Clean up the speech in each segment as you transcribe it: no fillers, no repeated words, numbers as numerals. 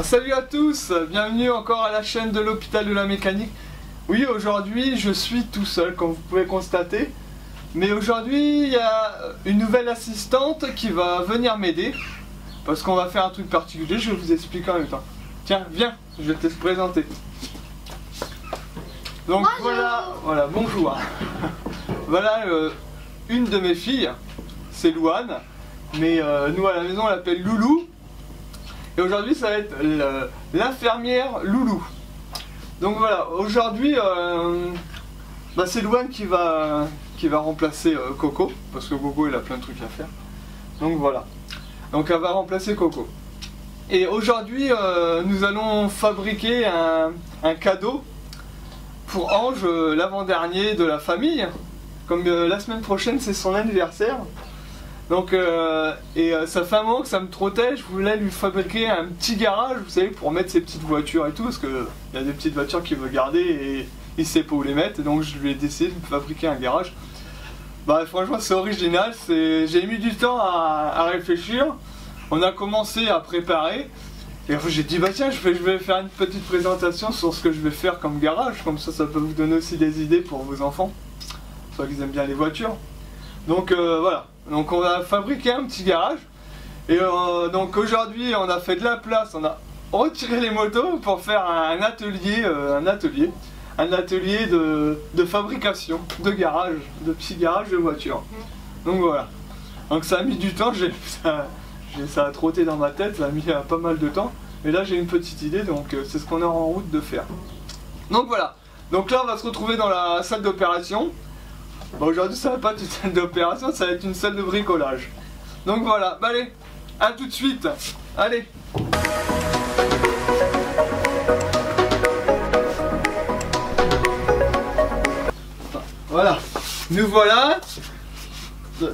Salut à tous, bienvenue encore à la chaîne de l'hôpital de la mécanique. Oui, aujourd'hui je suis tout seul comme vous pouvez constater. Mais aujourd'hui il y a une nouvelle assistante qui va venir m'aider. Parce qu'on va faire un truc particulier, je vais vous expliquer en même temps. Tiens, viens, je vais te présenter. Donc voilà, bonjour. Voilà une de mes filles, c'est Louane. Mais nous à la maison on l'appelle Loulou. Et aujourd'hui ça va être l'infirmière Loulou. Donc voilà, aujourd'hui c'est Louane qui va remplacer Coco. Parce que Coco il a plein de trucs à faire. Donc voilà. Donc elle va remplacer Coco. Et aujourd'hui nous allons fabriquer un cadeau pour Ange, l'avant-dernier de la famille. Comme la semaine prochaine c'est son anniversaire. Donc, ça fait un moment que ça me trottait, je voulais lui fabriquer un petit garage, vous savez, pour mettre ses petites voitures et tout, parce qu'il y a des petites voitures qu'il veut garder et il sait pas où les mettre, et donc je lui ai décidé de fabriquer un garage. Bah franchement c'est original, j'ai mis du temps à réfléchir, on a commencé à préparer, et j'ai dit bah tiens je vais faire une petite présentation sur ce que je vais faire comme garage, comme ça peut vous donner aussi des idées pour vos enfants, soit qu'ils aiment bien les voitures. Donc voilà. Donc on va fabriquer un petit garage et donc aujourd'hui on a fait de la place, on a retiré les motos pour faire un atelier de fabrication de garage, de petits garages de voitures. Donc voilà. Donc ça a mis du temps, ça a trotté dans ma tête, ça a mis pas mal de temps. Mais là j'ai une petite idée, donc c'est ce qu'on est en route de faire. Donc voilà. Donc là on va se retrouver dans la salle d'opération. Bon, aujourd'hui ça va pas être une salle d'opération, ça va être une salle de bricolage. Donc voilà, bah allez, à tout de suite. Allez. Voilà, nous voilà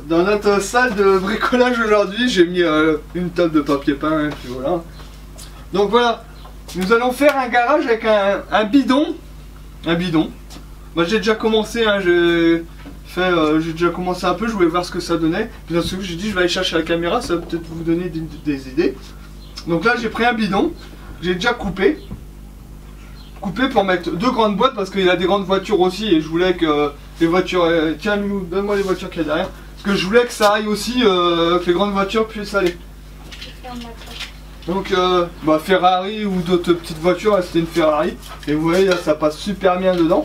dans notre salle de bricolage aujourd'hui. J'ai mis une table de papier peint et puis voilà. Donc voilà, nous allons faire un garage avec un bidon. Un bidon. Moi j'ai déjà commencé, hein, j'ai déjà commencé un peu, je voulais voir ce que ça donnait. Puis d'un coup j'ai dit je vais aller chercher la caméra, ça va peut-être vous donner des idées. Donc là j'ai pris un bidon, j'ai déjà coupé pour mettre deux grandes boîtes parce qu'il y a des grandes voitures aussi et je voulais que les voitures, tiens donne-moi les voitures qu'il y a derrière, parce que je voulais que ça aille aussi, que les grandes voitures puissent aller. Donc Ferrari ou d'autres petites voitures, c'était une Ferrari et vous voyez là ça passe super bien dedans.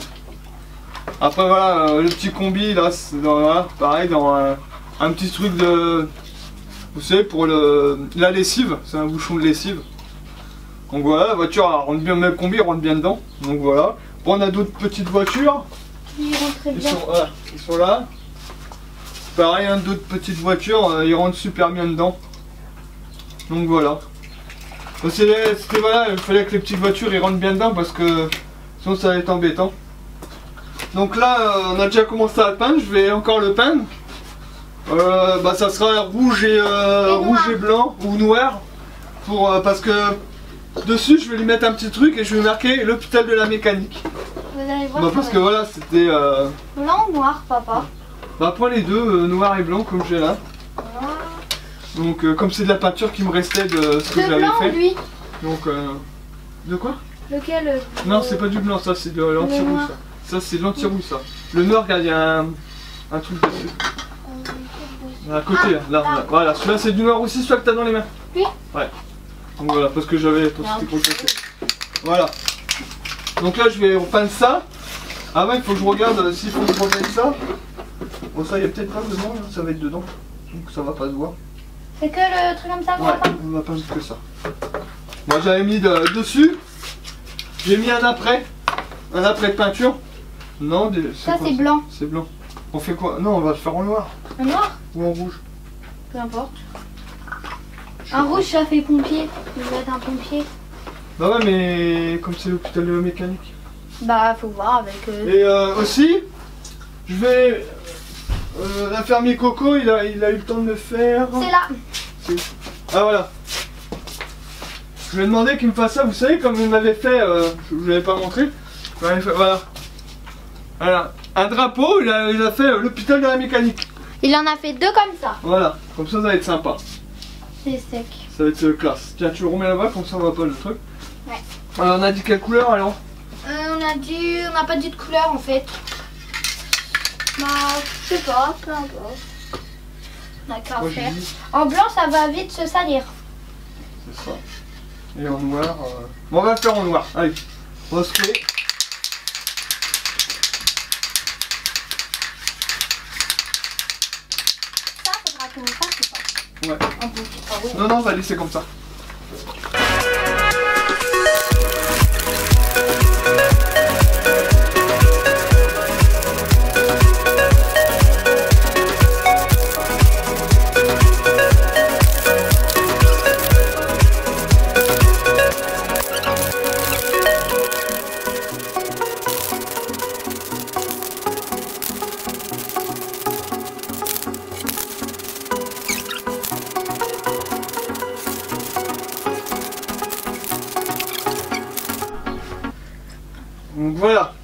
Après voilà, le petit combi là, voilà, pareil dans un petit truc de, vous savez, pour la lessive, c'est un bouchon de lessive. Donc voilà, la voiture elle rentre bien, même le combi rentre bien dedans. Donc voilà. Bon, on a d'autres petites voitures. Ils sont là. Pareil, hein, d'autres petites voitures, ils rentrent super bien dedans. Donc voilà. C'était voilà, il fallait que les petites voitures ils rentrent bien dedans parce que sinon ça va être embêtant. Donc là on a déjà commencé à le peindre, je vais encore le peindre. Ça sera rouge et blanc ou noir parce que dessus je vais lui mettre un petit truc et je vais marquer l'hôpital de la mécanique. Vous allez voir parce que voilà c'était blanc ou noir papa? Prends les deux, noir et blanc comme j'ai là. Donc comme c'est de la peinture qui me restait de ce que j'avais fait. Lui. Donc de quoi? Lequel? Non c'est pas du blanc, ça c'est de l'anti-rouge ça. Ça c'est de l'anti-rouge ça. Le noir, regarde, il y a un truc dessus. À côté, là. Voilà, celui-là c'est du noir aussi, celui que t'as dans les mains. Oui. Ouais. Donc voilà, parce que j'avais voilà. Donc là je vais repeindre ça. Avant il faut que je regarde s'il faut que je remette ça. Bon ça il y a peut-être pas dedans, ça va être dedans. Donc ça va pas se voir. C'est que le truc comme ça qu'on va peindre? On va peindre que ça. Moi j'avais mis dessus. J'ai mis un après de peinture. Non, ça c'est blanc. C'est blanc. On fait quoi? Non, on va le faire en noir. En noir? Ou en rouge? Peu importe. Un rouge ça fait pompier. Il va être un pompier. Bah ouais, mais comme c'est l'hôpital de la mécanique. Bah faut voir avec... Et aussi, je vais... l'infirmier Coco, il a eu le temps de me faire... C'est là. Ah voilà. Je lui ai demandé qu'il me fasse ça, vous savez, comme il m'avait fait, je vous l'avais pas montré. Voilà. Voilà. Un drapeau, il a fait l'hôpital de la mécanique. Il en a fait deux comme ça. Voilà, comme ça va être sympa. C'est sec. Ça va être classe. Tiens, tu le remets là-bas, comme ça on voit pas le truc. Ouais. Alors, on a dit quelle couleur alors? On n'a pas dit de couleur en fait. Bah, je sais pas, peu importe. On a qu'à Moi, faire. j'ai dit, En blanc, ça va vite se salir. c'est ça. Et en noir. Bon, on va le faire en noir. Allez, on va se créer. Ça, faudra qu'on le fasse ou pas? Ouais. Un peu. Ah oui. Non, non, on va laisser comme ça. Donc voilà,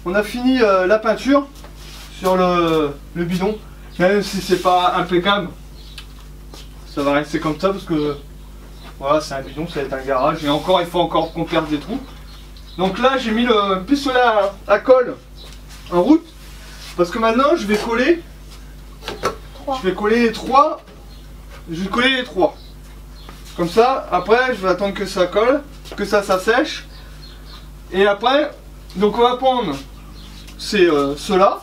on a fini la peinture sur le bidon, même si c'est pas impeccable, ça va rester comme ça parce que voilà, c'est un bidon, ça va être un garage et encore il faut encore qu'on perde des trous. Donc là j'ai mis le pistolet à colle en route parce que maintenant je vais coller, les trois, comme ça. Après je vais attendre que ça colle, que ça sèche. Et après, donc on va prendre ceux-là,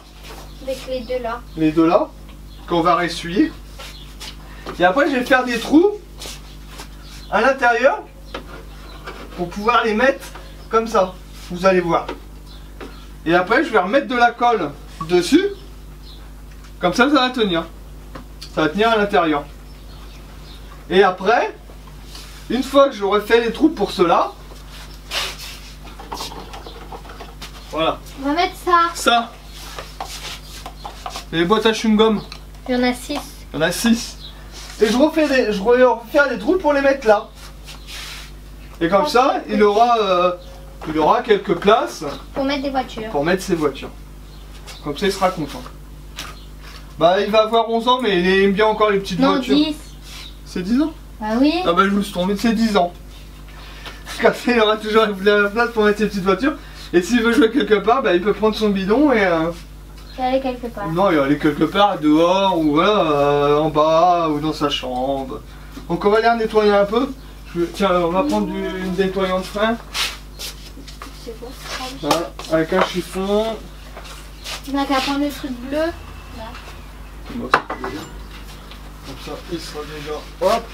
Avec les deux là. qu'on va ressuyer. Et après, je vais faire des trous à l'intérieur pour pouvoir les mettre comme ça. Vous allez voir. Et après, je vais remettre de la colle dessus. Comme ça va tenir. Ça va tenir à l'intérieur. Et après, une fois que j'aurai fait les trous pour ceux-là, voilà. On va mettre ça. Ça. Les boîtes à chewing-gum. Il y en a 6. Il y en a 6. Et je vais refaire des trous pour les mettre là. Et comme ça, il aura quelques places Pour mettre des voitures. pour mettre ses voitures. Comme ça, il sera content. Bah, il va avoir 11 ans, mais il aime bien encore les petites Non, voitures. 10. C'est 10 ans? Bah oui. Ah bah, je me suis tombé, c'est 10 ans. Comme ça, il aura toujours la place pour mettre ses petites voitures. Et s'il veut jouer quelque part, bah, il peut prendre son bidon et... Je vais aller quelque part. Non, il va aller quelque part dehors ou voilà, en bas ou dans sa chambre. Donc on va aller nettoyer un peu. Tiens, on va prendre du nettoyant de frein. C'est quoi? Voilà, avec un chiffon. On a qu'à prendre le truc bleu. Bon, comme ça, il sera déjà... Hop.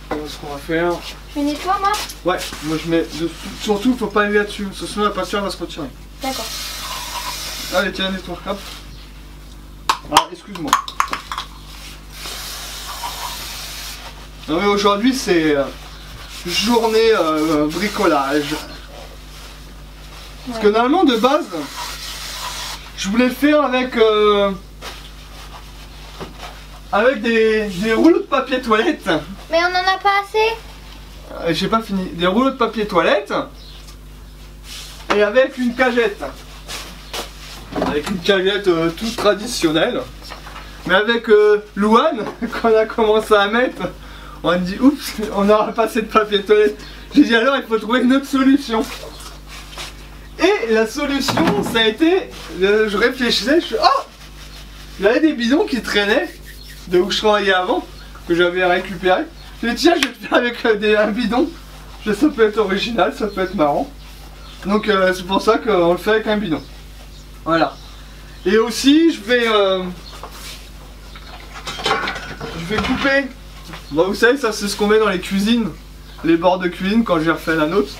Voilà ce qu'on va faire. Je nettoie moi? Ouais, moi je mets... Surtout, il faut pas aller là-dessus, parce que sinon la peinture va se retirer. D'accord. Allez, tiens, nettoie. Hop. Ah, excuse-moi. Non mais aujourd'hui c'est journée bricolage. Parce que normalement de base, je voulais le faire avec des rouleaux de papier toilette. Mais on en a pas assez. J'ai pas fini. Des rouleaux de papier toilette et avec une cagette. Avec une cagette toute traditionnelle. Mais avec Louane, quand on a commencé à mettre, on a dit oups, on aura pas assez de papier toilette. J'ai dit alors il faut trouver une autre solution. Et la solution ça a été, je réfléchissais, je suis oh, il y avait des bidons qui traînaient de où je travaillais avant, que j'avais récupéré. J'ai dit tiens je vais le faire avec un bidon. Ça peut être original, ça peut être marrant. Donc c'est pour ça qu'on le fait avec un bidon. Voilà. Et aussi je vais couper. Bon, vous savez ça c'est ce qu'on met dans les cuisines, les bords de cuisine quand j'ai refait la nôtre.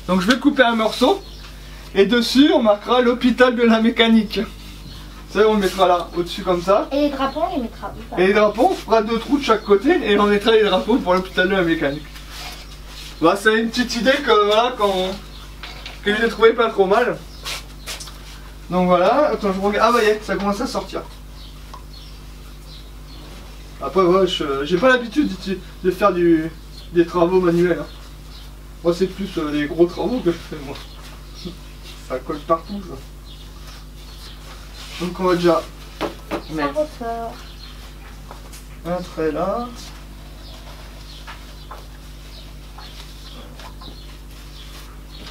Donc je vais couper un morceau et dessus on marquera l'hôpital de la mécanique. Vous savez on le mettra là au-dessus comme ça. Et les drapeaux on les mettra où? Et les drapeaux on fera 2 trous de chaque côté et on mettra les drapeaux pour l'hôpital de la mécanique. Bah c'est une petite idée que voilà que j'ai trouvé pas trop mal. Donc voilà, attends je regarde. Ah bah yeah, ça commence à sortir. Après ouais, j'ai pas l'habitude de faire des travaux manuels. Hein. Moi c'est plus les gros travaux que je fais moi. Ça colle partout ça. Donc on va déjà Ça mettre ressort. Un trait là.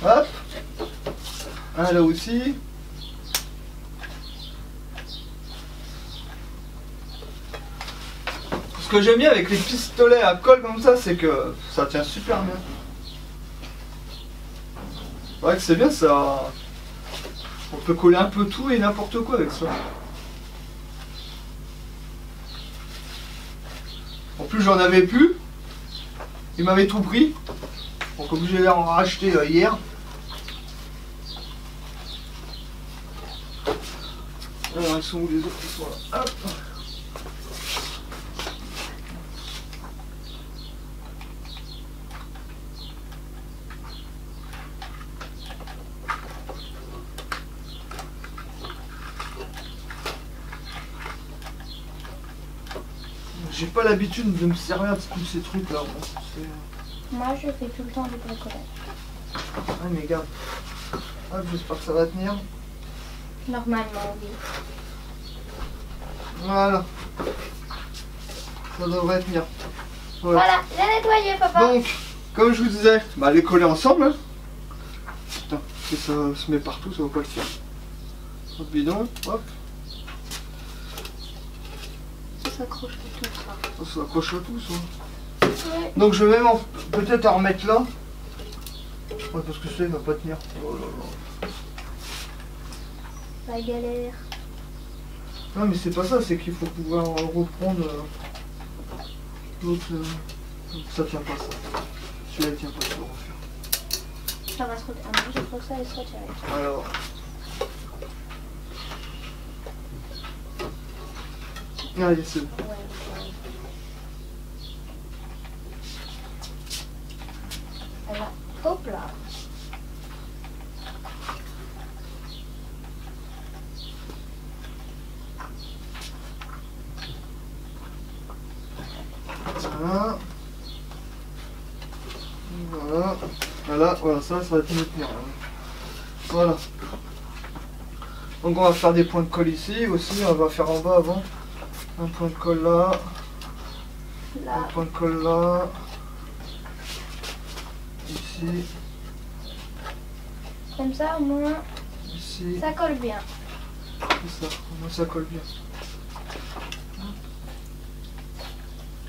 Hop. Un là aussi. Ce que j'aime bien avec les pistolets à colle comme ça, c'est que ça tient super bien. C'est vrai que c'est bien ça. On peut coller un peu tout et n'importe quoi avec ça. En plus j'en avais plus. Il m'avait tout pris. Donc obligé d'en racheter hier. Alors ils sont où les autres? Ils sont là. Hop. J'ai pas l'habitude de me servir de tous ces trucs là. Moi je fais tout le temps du bricolage. Ah mais regarde. Ah, j'espère que ça va tenir. Normalement, oui. Voilà. Ça devrait tenir. Voilà, j'ai nettoyé, papa. Donc, comme je vous disais, bah les coller ensemble. Hein. Putain, si ça se met partout, ça va pas le faire. Hop, bidon, hop. Ça s'accroche à tout ça. Ça s'accroche à tout ça. Ouais. Donc je vais même peut-être en remettre là. Ouais, parce que ça il va pas tenir. Oh là là. La galère. Non mais c'est pas ça, c'est qu'il faut pouvoir reprendre l'autre. Ça tient pas ça. Celui-là il tient pas, ça va refaire. Ça va se retirer. Ah non, je crois que ça va se retirer. Alors. Allez, c'est bon. Ouais. Voilà. Hop là. Voilà. Voilà. Voilà, voilà, ça va tenir. Voilà. Donc on va faire des points de colle ici aussi, on va faire en bas avant. Un point de colle là. Là. Un point de colle là. Ici. Comme ça, au moins, Ici. ça colle bien. C'est ça, au moins ça colle bien.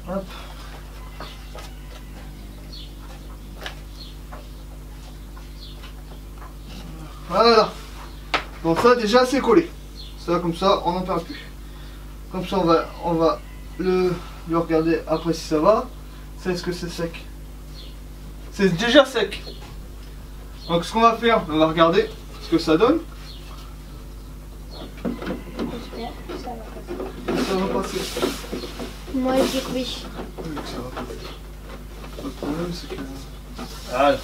Hop. Voilà. Donc ça déjà c'est collé. Ça comme ça on n'en perd plus. Comme ça on va le regarder après si ça va. C'est est-ce que c'est sec? C'est déjà sec. Donc ce qu'on va faire, on va regarder ce que ça donne. J'espère que ça va passer. Ça va passer. Moi, je dis que oui. Oui, ça va passer. Le problème c'est que... Ah.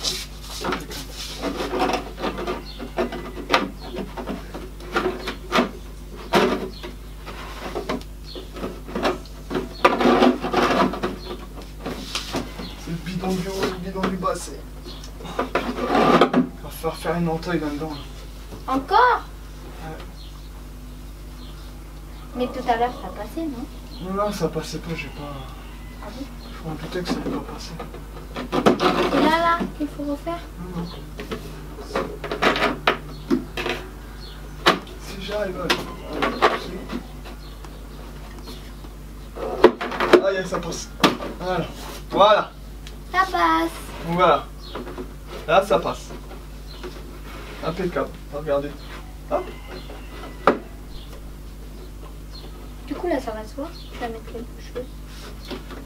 C'est le bidon du haut, le bidon du bas, c'est... Il va falloir faire une entaille là-dedans. Là. Encore? Ouais. Mais tout à l'heure, ça a passé, non? Non, ça passait pas, j'ai pas... Ah bon? Je m'en doutais que ça allait pas passer. Et là, il faut refaire? Non. Si j'arrive à... Ah, yeah, ça passe. Voilà. Voilà. Ça passe. Voilà. Là, ça passe. Impeccable. Regardez. Hop. Du coup, là, ça va se voir. Je vais mettre quelque chose.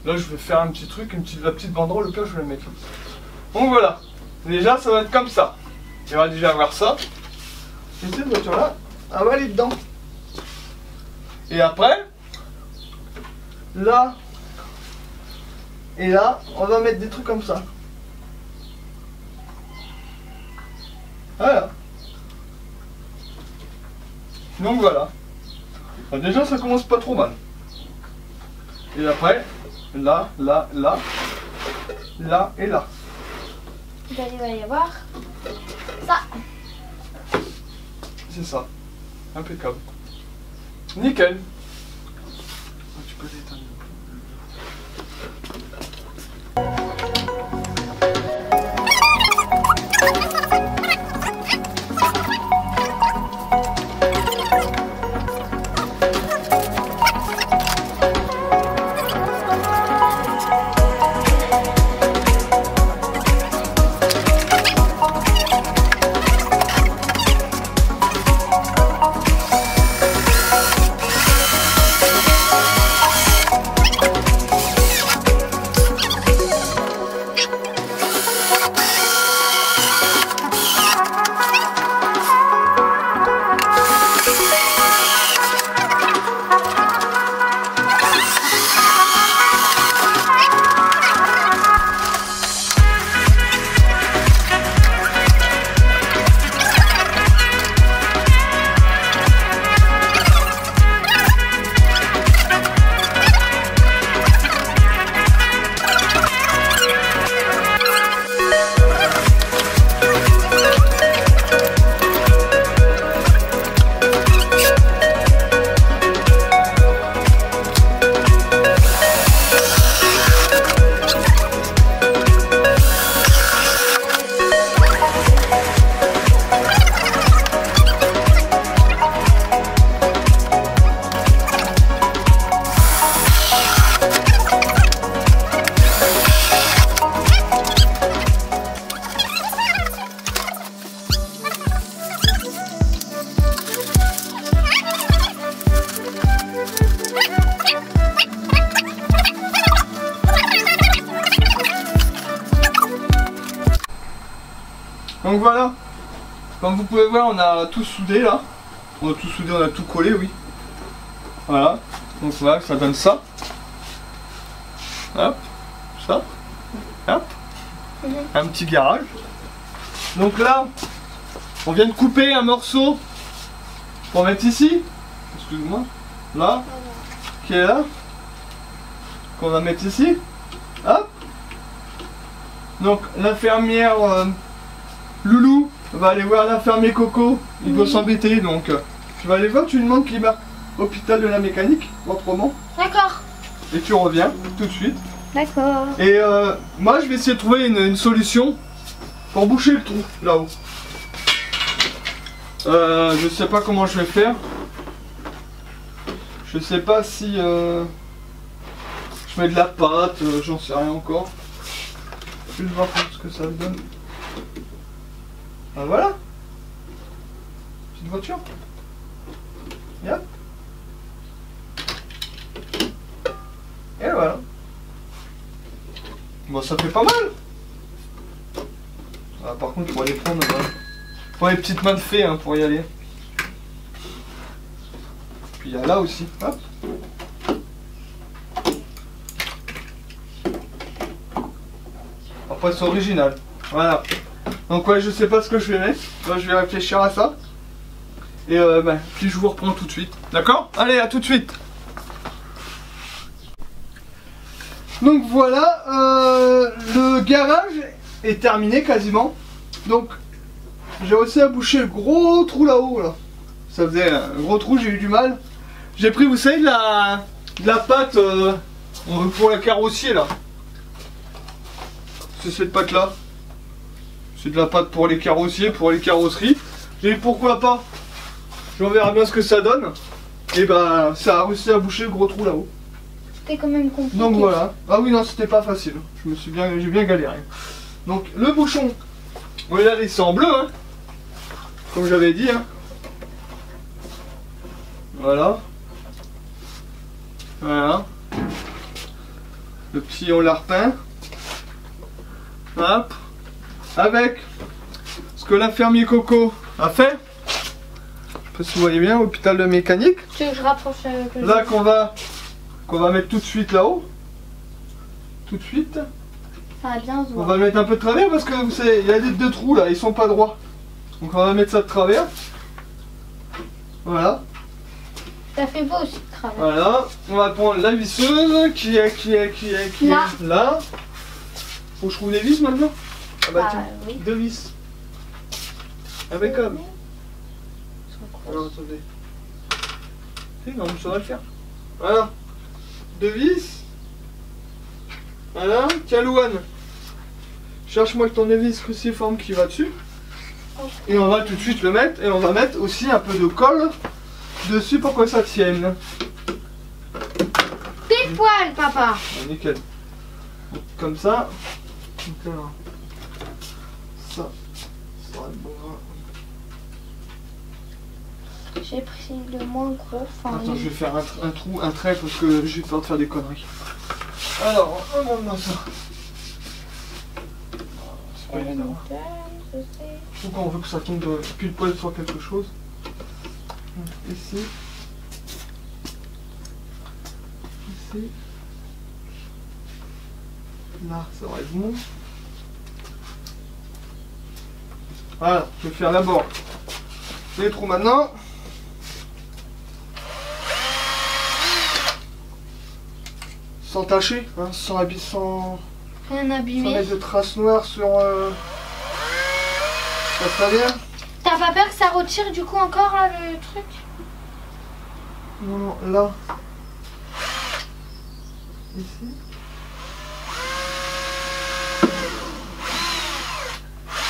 Là, je vais faire un petit truc, la petite banderole, au cas où je vais la mettre là. Donc voilà. Déjà, ça va être comme ça. Et on va déjà avoir ça. Et cette voiture-là, elle va aller dedans. Et après, là, et là, on va mettre des trucs comme ça. Voilà. Donc voilà. Alors déjà, ça commence pas trop mal. Et après, là, là, là, là et là. Il va y avoir ça. C'est ça. Impeccable. Nickel. Tu peux l'éteindre. Donc voilà, comme vous pouvez voir, on a tout soudé là. On a tout soudé, on a tout collé, oui. Voilà, donc voilà, ça donne ça. Hop, ça. Hop, un petit garage. Donc là, on vient de couper un morceau pour mettre ici. Excuse-moi, là, qui est là, qu'on va mettre ici. Hop. Donc l'infirmière Loulou va aller voir l'infirmier Coco, il doit s'embêter, donc tu vas aller voir, tu lui demandes qu'il marque hôpital de la mécanique, autrement. D'accord. Et tu reviens tout de suite. D'accord. Et moi je vais essayer de trouver une solution pour boucher le trou là-haut. Je sais pas comment je vais faire. Je sais pas si je mets de la pâte, j'en sais rien encore. Je vais voir ce que ça donne. Ah voilà. Petite voiture. Yep. Et voilà. Bon, ça fait pas mal. Ah, par contre, pour aller prendre les petites mains de fée hein, pour y aller. Puis il y a là aussi. Hop. Après, c'est original. Voilà. Donc ouais, je sais pas ce que je vais mettre. Moi, je vais réfléchir à ça. Et puis je vous reprends tout de suite. D'accord? Allez, à tout de suite. Donc voilà, le garage est terminé quasiment. Donc j'ai réussi à boucher le gros trou là-haut là. Ça faisait un gros trou, j'ai eu du mal. J'ai pris, vous savez, de la pâte pour le carrossier là. C'est cette pâte là. C'est de la pâte pour les carrossiers, pour les carrosseries. J'ai dit pourquoi pas. On verra bien ce que ça donne. Et bah ça a réussi à boucher le gros trou là-haut. C'était quand même compliqué. Donc voilà. Ah oui non, c'était pas facile. J'ai bien galéré. Donc le bouchon, regardez, c'est en bleu hein. Comme j'avais dit hein. Voilà. Voilà. Le petit on l'a repeint. Hop. Avec ce que l'infirmier Coco a fait. Je sais pas si vous voyez bien, hôpital de mécanique. Tu veux que je rapproche là qu'on va mettre tout de suite là-haut. Tout de suite. Ça va bien se On voir. va le mettre un peu de travers parce que vous savez, il y a des deux trous là, ils sont pas droits. Donc on va mettre ça de travers. Voilà. Ça fait beau aussi de travers. Voilà. On va prendre la visseuse qui est là. Faut que je trouve des vis maintenant. Ah bah tiens, oui. 2 vis. Impeccable. Alors attendez. Si, non, ça va le faire. Voilà. 2 vis. Voilà. Tiens Louane. Cherche-moi le tournevis cruciforme qui va dessus. Et on va tout de suite le mettre. Et on va mettre aussi un peu de colle dessus pour que ça tienne. Pile poil, papa. Ah, nickel. Donc, comme ça. Donc, alors, ça va être bon. J'ai pris le moins gros. Enfin, Attends, je vais faire un trait parce que j'ai peur de faire des conneries. Alors, remonte-moi ça. C'est pas évident. Faut qu'on veut que ça tombe pile poil sur quelque chose. Ici. Ici. Là, ça va être bon. Voilà, je vais faire d'abord les trous maintenant. Sans tacher, hein, sans rien abîmé. mettre de traces noires sur ça serait bien. T'as pas peur que ça retire du coup encore là le truc? Non, non, là. Ici.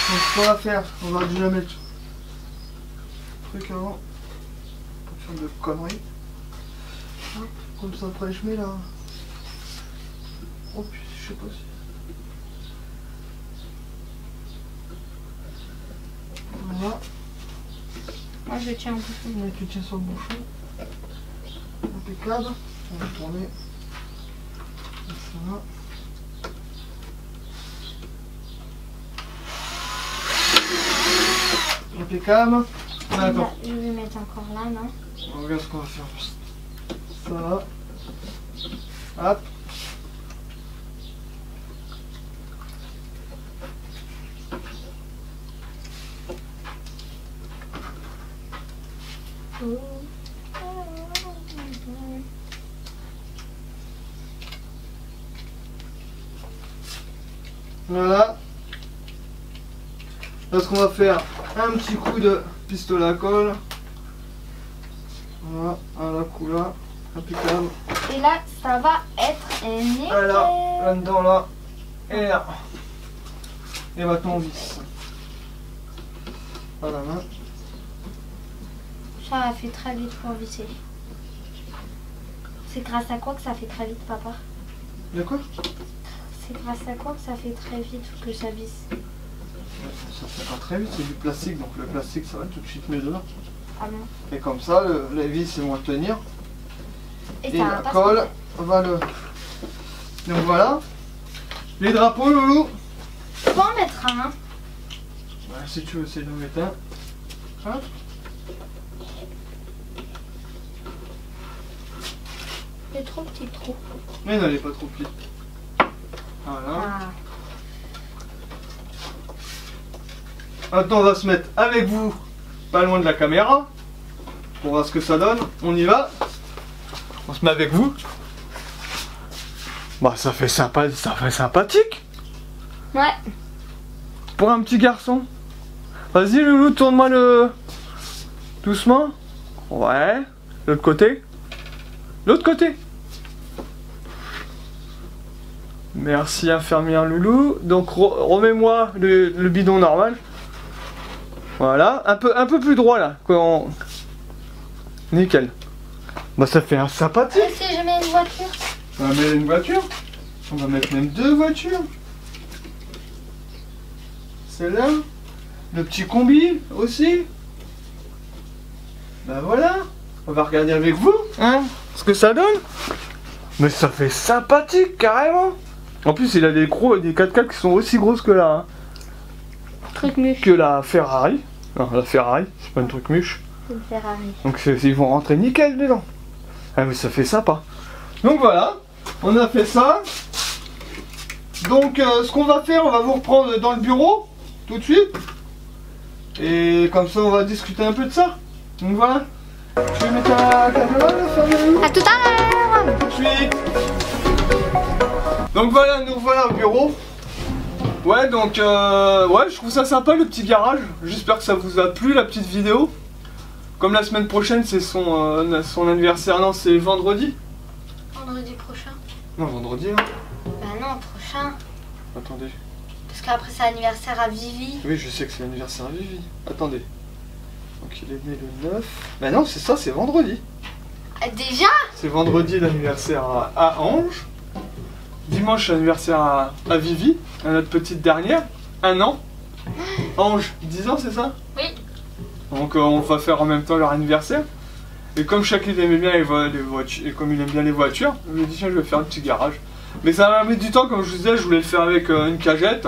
Donc ce qu'on va faire, on va déjà mettre le truc avant. Pas faire de conneries. Hop, comme ça après je mets là. Oh putain, je sais pas si. Voilà. Moi je tiens un bouchon. Là, tu tiens sur le bouchon. impeccable. On va tourner. Ça. Impeccable. Attends. Je vais mettre encore là, non? On regarde ce qu'on va faire. Ça. Hop. Voilà. Là, ce qu'on va faire, un petit coup de pistolet à colle. Voilà, à la couleur, impeccable. Et là, ça va être nickel. Voilà, là-dedans, là, et là. Et maintenant, on visse. Voilà, main. Ça a fait très vite pour visser. C'est grâce à quoi que ça fait très vite, papa? De quoi? C'est grâce à quoi que ça fait très vite que ça visse? Ça fait pas très vite, c'est du plastique, donc le plastique ça va tout de suite mieux dedans. Ah bon? Et comme ça, les vis vont tenir. Et ça la va pas colle va le... Donc voilà. Les drapeaux, Loulou. Tu peux en mettre un, hein? Ouais, si tu veux essayer d'en mettre un. Hop. Il est trop petit le trou. Mais non, elle est pas trop petite. Voilà. Ah. Maintenant, on va se mettre avec vous, pas loin de la caméra, pour voir ce que ça donne. On y va. On se met avec vous. Bah, ça fait sympa, ça fait sympathique. Ouais. Pour un petit garçon. Vas-y, Loulou, tourne-moi le... Doucement. Ouais. L'autre côté. L'autre côté. Merci, infirmière Loulou. Donc, remets-moi le bidon normal. Voilà. Un peu plus droit, là. Nickel. Bah, ça fait un sympathique. Et si je mets une voiture? On va mettre une voiture. On va mettre même deux voitures. Celle-là. Le petit combi aussi. Bah voilà. On va regarder avec vous, hein, ce que ça donne. Mais ça fait sympathique, carrément. En plus, il a des 4x4 qui sont aussi grosses que Truc muche. que la Ferrari. Non, la Ferrari, c'est pas une truc muche. C'est une Ferrari. Donc ils vont rentrer nickel dedans. Ah mais ça fait sympa. Donc voilà, on a fait ça. Donc ce qu'on va faire, on va vous reprendre dans le bureau tout de suite. Et comme ça on va discuter un peu de ça. Donc voilà. Je vais mettre la caméra là, fermez-vous. À tout à l'heure. Tout de suite. Donc voilà, nous voilà au bureau. Ouais, donc ouais, je trouve ça sympa le petit garage. J'espère que ça vous a plu la petite vidéo. Comme la semaine prochaine c'est son anniversaire, non c'est vendredi. Vendredi prochain. Non, vendredi hein. Bah non, prochain. Attendez. Parce qu'après c'est l'anniversaire à Vivi. Oui, je sais que c'est l'anniversaire à Vivi. Attendez. Donc il est né le 9. Bah non, c'est ça, c'est vendredi. Déjà? C'est vendredi l'anniversaire à Ange. Dimanche l'anniversaire à Vivi, à notre petite dernière. 1 an. Ange, 10 ans, c'est ça? Oui. Donc on va faire en même temps leur anniversaire. Et comme chacun aimait bien les voitures, et comme il aime bien les voitures, je me dis tiens, je vais faire un petit garage. Mais ça va mettre du temps, comme je vous disais, je voulais le faire avec une cagette.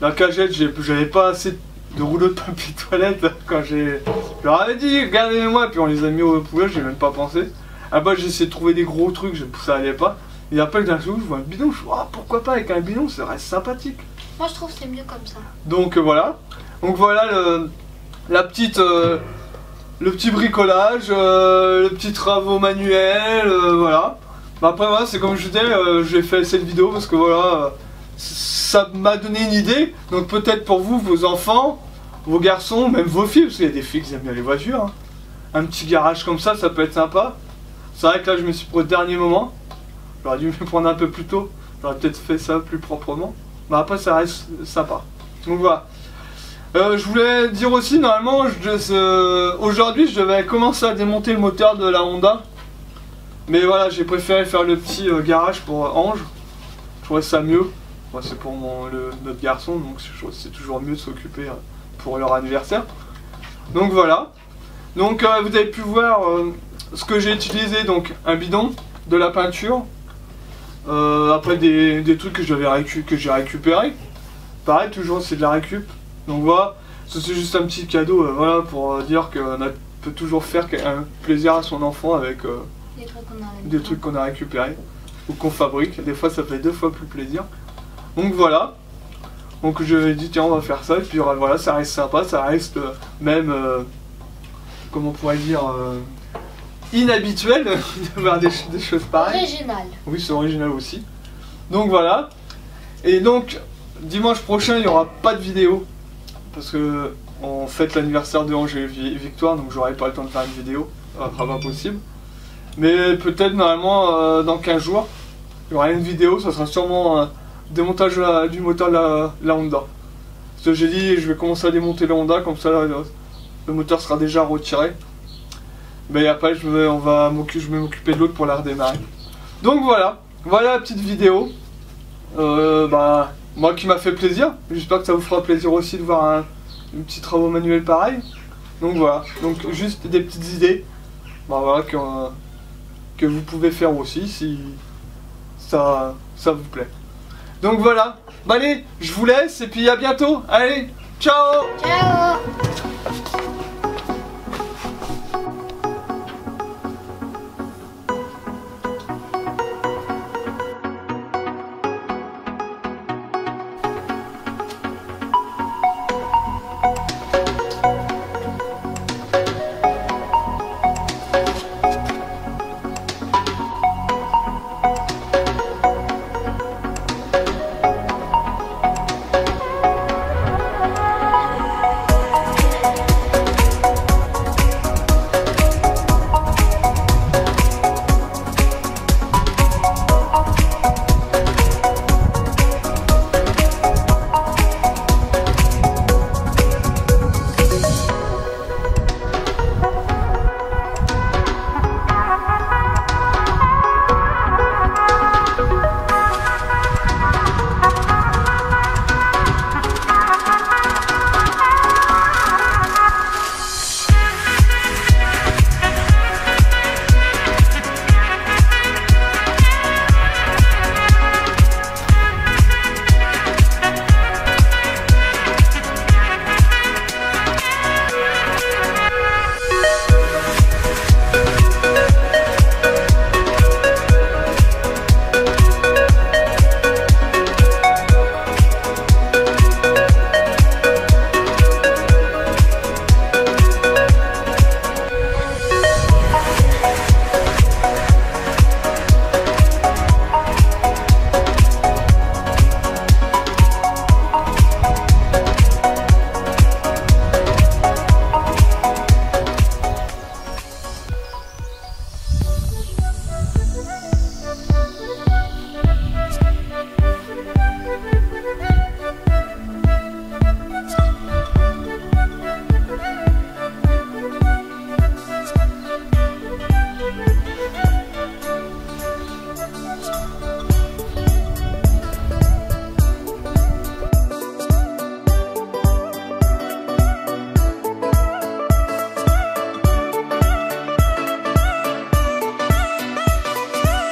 La cagette, j'avais pas assez de rouleaux de papier toilette quand je leur avais dit regardez-moi, puis on les a mis au poubelle, j'ai même pas pensé. Ah bah j'ai essayé de trouver des gros trucs, ça allait pas. Et après d'un coup je vois un bidon, je me dis oh, pourquoi pas avec un bidon, ça reste sympathique. Moi je trouve que c'est mieux comme ça. Donc voilà. Donc voilà la petite le petit bricolage, le petit travaux manuels, voilà. Après voilà, c'est comme je disais, j'ai fait cette vidéo parce que voilà, ça m'a donné une idée. Donc peut-être pour vous, vos enfants, vos garçons, même vos filles, parce qu'il y a des filles qui aiment bien les voitures. Hein. Un petit garage comme ça peut être sympa. C'est vrai que là je me suis pris au dernier moment. J'aurais dû me prendre un peu plus tôt. J'aurais peut-être fait ça plus proprement. Mais après ça reste sympa. Donc voilà. Je voulais dire aussi, normalement, aujourd'hui je devais commencer à démonter le moteur de la Honda. Mais voilà, j'ai préféré faire le petit garage pour Ange. Je trouvais ça mieux. Moi, c'est pour notre garçon, donc c'est toujours mieux de s'occuper pour leur anniversaire. Donc voilà. Donc vous avez pu voir ce que j'ai utilisé, donc un bidon, de la peinture, après des trucs que j'ai récupéré. Pareil, toujours c'est de la récup. Donc voilà, c'est juste un petit cadeau, voilà, pour dire qu'on peut toujours faire un plaisir à son enfant avec des trucs qu'on a récupérés ou qu'on fabrique. Des fois ça fait 2 fois plus plaisir. Donc voilà. Donc je me dis tiens on va faire ça et puis voilà, ça reste sympa, ça reste même comment on pourrait dire inhabituel de voir des choses pareilles. Original. Oui, c'est original aussi. Donc voilà. Et donc dimanche prochain il n'y aura pas de vidéo parce que on fête l'anniversaire de Angers Victoire, donc j'aurai pas le temps de faire une vidéo, ça sera pas possible. Mais peut-être normalement dans 15 jours il y aura une vidéo, ça sera sûrement démontage du moteur de la Honda. Parce que j'ai dit je vais commencer à démonter la Honda, comme ça le moteur sera déjà retiré. Mais après je vais m'occuper de l'autre pour la redémarrer. Donc voilà la petite vidéo. Moi qui m'a fait plaisir, j'espère que ça vous fera plaisir aussi de voir un petit travaux manuel pareil. Donc voilà, donc juste des petites idées voilà, que vous pouvez faire aussi si ça vous plaît. Donc voilà, allez, je vous laisse et puis à bientôt, allez, ciao. Ciao.